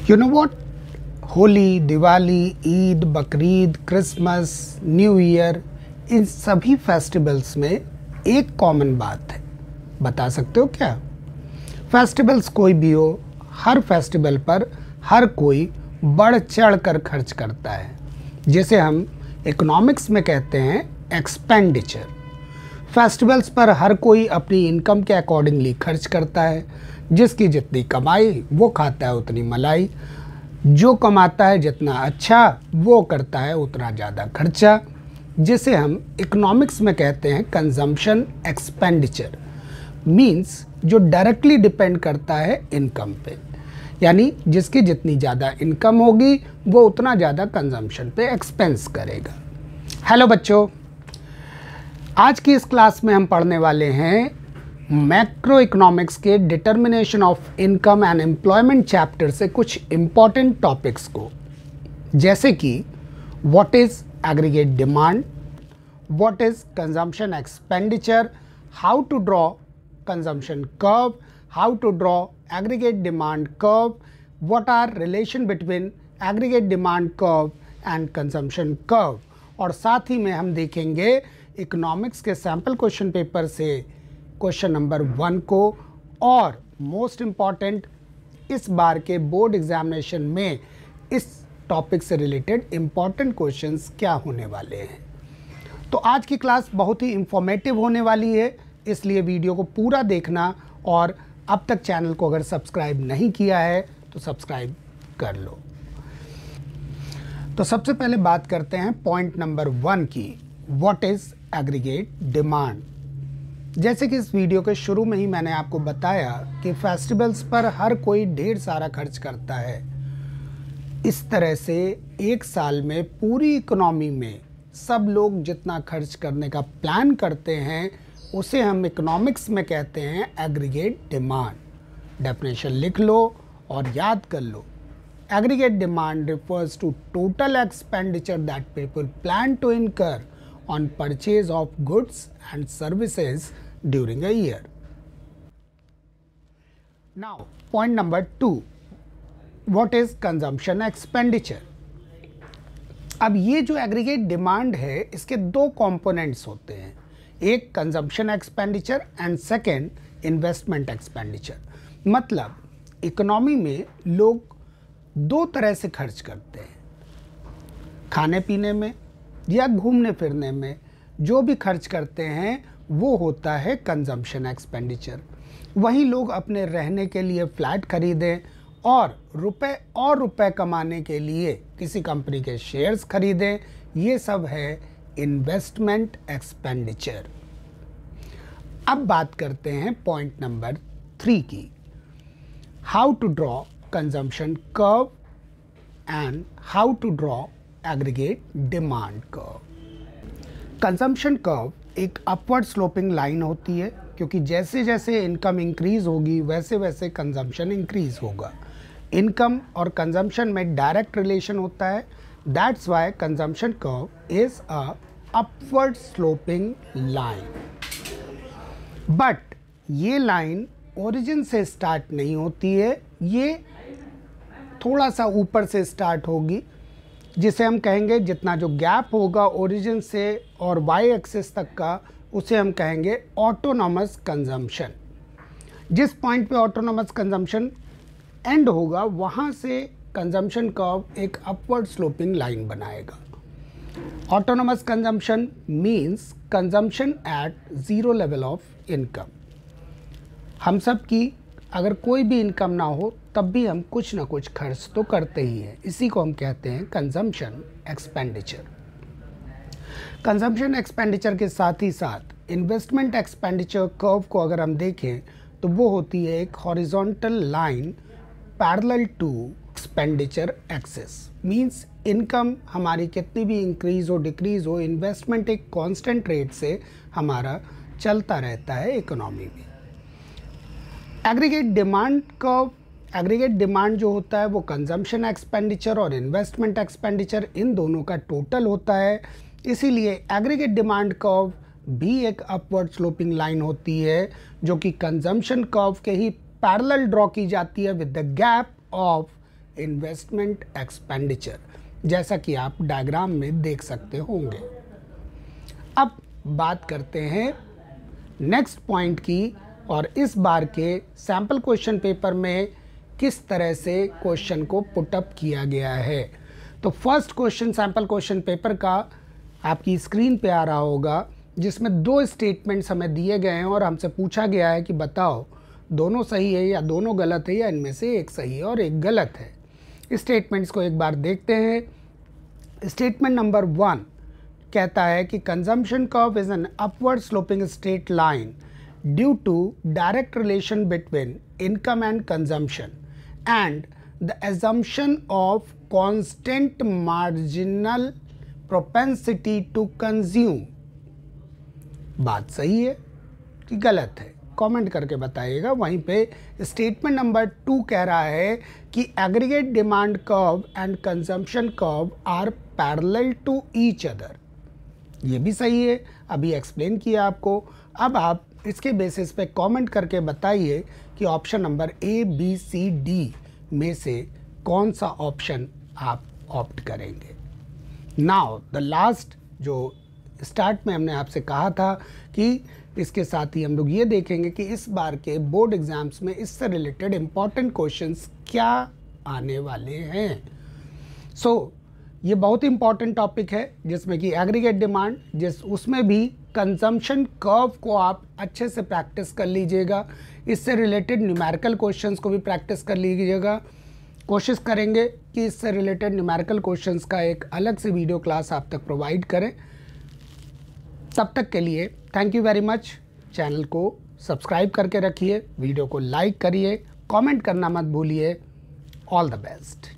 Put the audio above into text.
You know what? Holi, Diwali, Eid, Bakrid, Christmas, new year, इन सभी festivals में एक कॉमन बात है। बता सकते हो क्या? फेस्टिवल्स कोई भी हो, हर फेस्टिवल पर हर कोई बढ़ चढ़ कर खर्च करता है, जिसे हम इकोनॉमिक्स में कहते हैं एक्सपेंडिचर। फेस्टिवल्स पर हर कोई अपनी इनकम के अकॉर्डिंगली खर्च करता है। जिसकी जितनी कमाई वो खाता है उतनी मलाई, जो कमाता है जितना अच्छा वो करता है उतना ज़्यादा खर्चा, जिसे हम इकोनॉमिक्स में कहते हैं कंजम्पशन एक्सपेंडिचर। मींस जो डायरेक्टली डिपेंड करता है इनकम पे, यानी जिसकी जितनी ज़्यादा इनकम होगी वो उतना ज़्यादा कंजम्पशन पे एक्सपेंस करेगा। हेलो बच्चों, आज की इस क्लास में हम पढ़ने वाले हैं मैक्रो इकोनॉमिक्स के determination of income and employment chapter से कुछ इम्पॉर्टेंट टॉपिक्स को, जैसे कि what is aggregate demand, what is consumption expenditure, how to draw consumption curve, how to draw aggregate demand curve, what are relation between aggregate demand curve and consumption curve, और साथ ही में हम देखेंगे economics के सैम्पल क्वेश्चन पेपर से question number 1 को, और मोस्ट इम्पॉर्टेंट इस बार के बोर्ड एग्जामिनेशन में इस टॉपिक से रिलेटेड इम्पॉर्टेंट क्वेश्चंस क्या होने वाले हैं। तो आज की क्लास बहुत ही इंफॉर्मेटिव होने वाली है, इसलिए वीडियो को पूरा देखना, और अब तक चैनल को अगर सब्सक्राइब नहीं किया है तो सब्सक्राइब कर लो। तो सबसे पहले बात करते हैं पॉइंट नंबर 1 की, व्हाट इज़ एग्रीगेट डिमांड। जैसे कि इस वीडियो के शुरू में ही मैंने आपको बताया कि फेस्टिवल्स पर हर कोई ढेर सारा खर्च करता है। इस तरह से एक साल में पूरी इकोनॉमी में सब लोग जितना खर्च करने का प्लान करते हैं उसे हम इकोनॉमिक्स में कहते हैं एग्रीगेट डिमांड। डेफिनेशन लिख लो और याद कर लो। Aggregate demand refers to total expenditure that people plan to incur on purchase of goods and services during a year. Now, point number 2, what is consumption expenditure? अब ये जो एग्रीगेट डिमांड है इसके दो कंपोनेंट्स होते हैं, एक consumption expenditure and second investment expenditure. मतलब इकोनॉमी में लोग दो तरह से खर्च करते हैं, खाने पीने में या घूमने फिरने में। जो भी खर्च करते हैं वो होता है कंजम्पशन एक्सपेंडिचर। वहीं लोग अपने रहने के लिए फ्लैट खरीदें और रुपए कमाने के लिए किसी कंपनी के शेयर्स खरीदें, ये सब है इन्वेस्टमेंट एक्सपेंडिचर। अब बात करते हैं पॉइंट नंबर 3 की, how to draw consumption curve and how to draw aggregate demand curve. Consumption curve एक अपवर्ड स्लोपिंग लाइन होती है, क्योंकि जैसे जैसे इनकम इंक्रीज होगी वैसे वैसे कंजम्पशन इंक्रीज होगा। इनकम और कंजम्पशन में डायरेक्ट रिलेशन होता है, that's why consumption curve is a upward sloping line. But ये लाइन ओरिजिन से स्टार्ट नहीं होती है, ये थोड़ा सा ऊपर से स्टार्ट होगी, जिसे हम कहेंगे जितना जो गैप होगा ओरिजिन से और वाई एक्सिस तक का उसे हम कहेंगे ऑटोनॉमस कंजम्पशन। जिस पॉइंट पे ऑटोनॉमस कंजम्पशन एंड होगा वहाँ से कंजम्पशन कर्व एक अपवर्ड स्लोपिंग लाइन बनाएगा। Autonomous consumption means consumption at zero level of income. हम सब की अगर कोई भी इनकम ना हो तब भी हम कुछ ना कुछ खर्च तो करते ही हैं, इसी को हम कहते हैं कंजम्पशन एक्सपेंडिचर। कंजम्पशन एक्सपेंडिचर के साथ ही साथ इन्वेस्टमेंट एक्सपेंडिचर कर्व को अगर हम देखें तो वो होती है एक horizontal line parallel to expenditure axis. Means income हमारी कितनी भी इंक्रीज हो डिक्रीज हो, इन्वेस्टमेंट एक कांस्टेंट रेट से हमारा चलता रहता है इकोनॉमी में। Aggregate demand curve, aggregate demand जो होता है वो कंजम्पशन एक्सपेंडिचर और इन्वेस्टमेंट एक्सपेंडिचर इन दोनों का टोटल होता है। इसीलिए एग्रीगेट डिमांड कर्व भी एक अपवर्ड स्लोपिंग लाइन होती है, जो कि कंजम्पशन कर्व के ही पैरेलल ड्रॉ की जाती है with the gap of investment expenditure, जैसा कि आप डायग्राम में देख सकते होंगे। अब बात करते हैं नेक्स्ट पॉइंट की, और इस बार के सैम्पल क्वेश्चन पेपर में किस तरह से क्वेश्चन को पुटअप किया गया है। तो first question sample question paper का आपकी स्क्रीन पे आ रहा होगा, जिसमें 2 स्टेटमेंट्स हमें दिए गए हैं और हमसे पूछा गया है कि बताओ दोनों सही है या दोनों गलत है या इनमें से एक सही है और एक गलत है। स्टेटमेंट्स को एक बार देखते हैं। स्टेटमेंट नंबर 1 कहता है कि consumption curve is an upward sloping straight line due to direct relation between income and consumption and the assumption of constant marginal propensity to consume. बात सही है कि गलत है? कमेंट करके बताइएगा। वहीं पे स्टेटमेंट नंबर 2 कह रहा है कि aggregate demand curve and consumption curve are parallel to each other. ये भी सही है, अभी एक्सप्लेन किया आपको। अब आप इसके बेसिस पे कमेंट करके बताइए कि option number A, B, C, D में से कौन सा ऑप्शन आप ऑप्ट करेंगे। नाउ द लास्ट, जो स्टार्ट में हमने आपसे कहा था कि इसके साथ ही हम लोग ये देखेंगे कि इस बार के बोर्ड एग्जाम्स में इससे रिलेटेड इम्पॉर्टेंट क्वेश्चंस क्या आने वाले हैं। ये बहुत इंपॉर्टेंट टॉपिक है, जिसमें कि एग्रीगेट डिमांड, उसमें भी कंजम्पशन कर्व को आप अच्छे से प्रैक्टिस कर लीजिएगा। इससे रिलेटेड न्यूमेरिकल क्वेश्चंस को भी प्रैक्टिस कर लीजिएगा। कोशिश करेंगे कि इससे रिलेटेड न्यूमेरिकल क्वेश्चंस का एक अलग से वीडियो क्लास आप तक प्रोवाइड करें। तब तक के लिए thank you very much. Channel को सब्सक्राइब करके रखिए, वीडियो को लाइक करिए, कमेंट करना मत भूलिए। All the best.